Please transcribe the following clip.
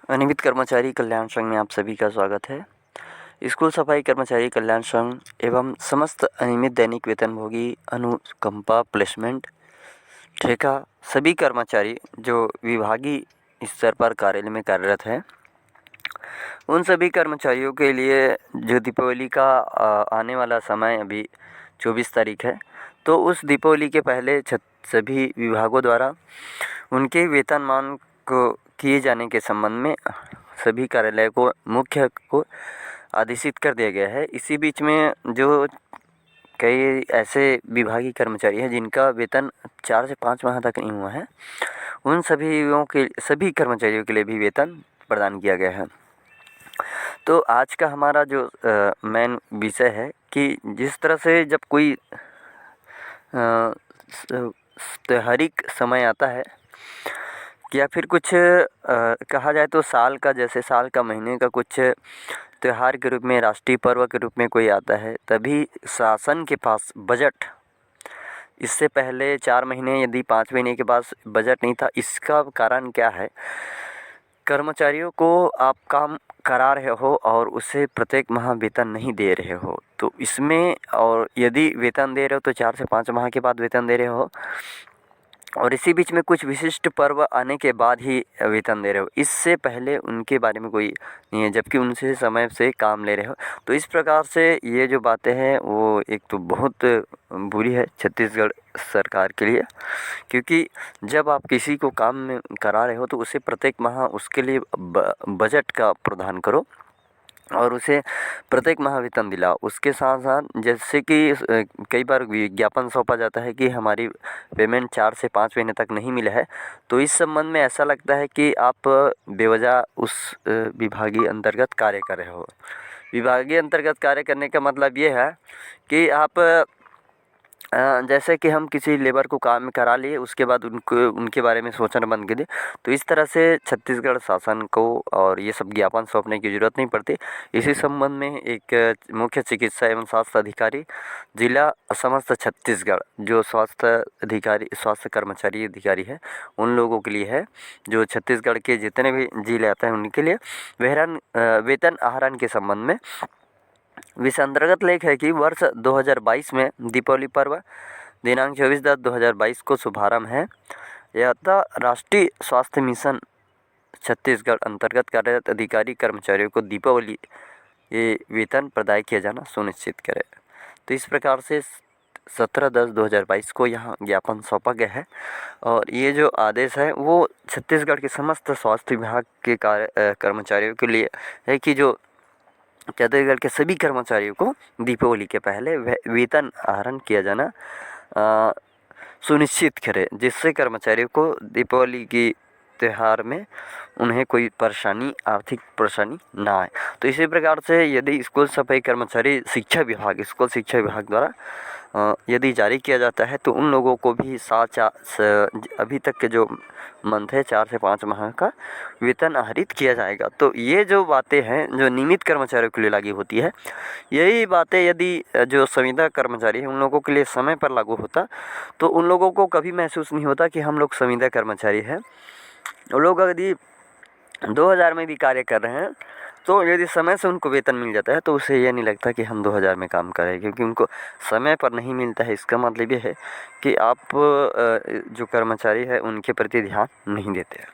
अनियमित कर्मचारी कल्याण संघ में आप सभी का स्वागत है। स्कूल सफाई कर्मचारी कल्याण संघ एवं समस्त अनियमित दैनिक वेतनभोगी अनुकंपा प्लेसमेंट ठेका सभी कर्मचारी जो विभागीय स्तर पर कार्यालय में कार्यरत हैं, उन सभी कर्मचारियों के लिए जो दीपावली का आने वाला समय अभी 24 तारीख है, तो उस दीपावली के पहले सभी विभागों द्वारा उनके वेतनमान को किए जाने के संबंध में सभी कार्यालय को मुख्य को आदेशित कर दिया गया है। इसी बीच में जो कई ऐसे विभागीय कर्मचारी हैं जिनका वेतन 4 से 5 माह तक नहीं हुआ है, उन सभी कर्मचारियों के लिए भी वेतन प्रदान किया गया है। तो आज का हमारा जो मेन विषय है कि जिस तरह से जब कोई त्योहारिक समय आता है या फिर कुछ कहा जाए तो साल का, जैसे साल का, महीने का कुछ त्यौहार के रूप में, राष्ट्रीय पर्व के रूप में कोई आता है, तभी शासन के पास बजट, इससे पहले 4 महीने यदि 5 महीने के पास बजट नहीं था। इसका कारण क्या है? कर्मचारियों को आप काम करा रहे हो और उसे प्रत्येक माह वेतन नहीं दे रहे हो, तो इसमें, और यदि वेतन दे रहे हो तो 4 से 5 माह के बाद वेतन दे रहे हो, और इसी बीच में कुछ विशिष्ट पर्व आने के बाद ही वेतन दे रहे हो, इससे पहले उनके बारे में कोई नहीं है, जबकि उनसे समय से काम ले रहे हो। तो इस प्रकार से ये जो बातें हैं वो एक तो बहुत बुरी है छत्तीसगढ़ सरकार के लिए, क्योंकि जब आप किसी को काम में करा रहे हो तो उसे प्रत्येक माह उसके लिए बजट का प्रावधान करो और उसे प्रत्येक माह वेतन दिलाओ। उसके साथ साथ जैसे कि कई बार विज्ञापन सौंपा जाता है कि हमारी पेमेंट 4 से 5 महीने तक नहीं मिला है, तो इस संबंध में ऐसा लगता है कि आप बेवजह उस विभागीय अंतर्गत कार्य कर रहे हो। विभागीय अंतर्गत कार्य करने का मतलब ये है कि आप जैसे कि हम किसी लेबर को काम करा लिए, उसके बाद उनके बारे में सोचना बंद कर दें, तो इस तरह से छत्तीसगढ़ शासन को और ये सब ज्ञापन सौंपने की ज़रूरत नहीं पड़ती। इसी संबंध में एक मुख्य चिकित्सा एवं स्वास्थ्य अधिकारी जिला समस्त छत्तीसगढ़, जो स्वास्थ्य कर्मचारी अधिकारी है, उन लोगों के लिए है, जो छत्तीसगढ़ के जितने भी जिले आते हैं उनके लिए वेतन आहरण के संबंध में विषय अंतर्गत लेख है कि वर्ष 2022 में दीपावली पर्व दिनांक 24/10/2022 को शुभारंभ है। यह राष्ट्रीय स्वास्थ्य मिशन छत्तीसगढ़ अंतर्गत कार्यरत अधिकारी कर्मचारियों को दीपावली ये वेतन प्रदान किया जाना सुनिश्चित करे। तो इस प्रकार से 17/10/2022 को यहाँ ज्ञापन सौंपा गया है और ये जो आदेश है वो छत्तीसगढ़ के समस्त स्वास्थ्य विभाग के कर्मचारियों के लिए है कि जो छत्तीसगढ़ के सभी कर्मचारियों को दीपावली के पहले वेतन आहरण किया जाना सुनिश्चित करें, जिससे कर्मचारियों को दीपावली की त्यौहार में उन्हें कोई आर्थिक परेशानी ना आए। तो इसी प्रकार से यदि स्कूल सफाई कर्मचारी स्कूल शिक्षा विभाग द्वारा यदि जारी किया जाता है तो उन लोगों को भी अभी तक के जो मंथ है 4 से 5 माह का वेतन आहरित किया जाएगा। तो ये जो बातें हैं जो नियमित कर्मचारियों के लिए लागू होती है, यही बातें यदि जो संविदा कर्मचारी हैं उन लोगों के लिए समय पर लागू होता तो उन लोगों को कभी महसूस नहीं होता कि हम लोग संविदा कर्मचारी हैं। वो लोग यदि 2000 में भी कार्य कर रहे हैं तो यदि समय से उनको वेतन मिल जाता है तो उसे ये नहीं लगता कि हम 2000 में काम कर रहे हैं, क्योंकि उनको समय पर नहीं मिलता है। इसका मतलब ये है कि आप जो कर्मचारी है उनके प्रति ध्यान नहीं देते हैं।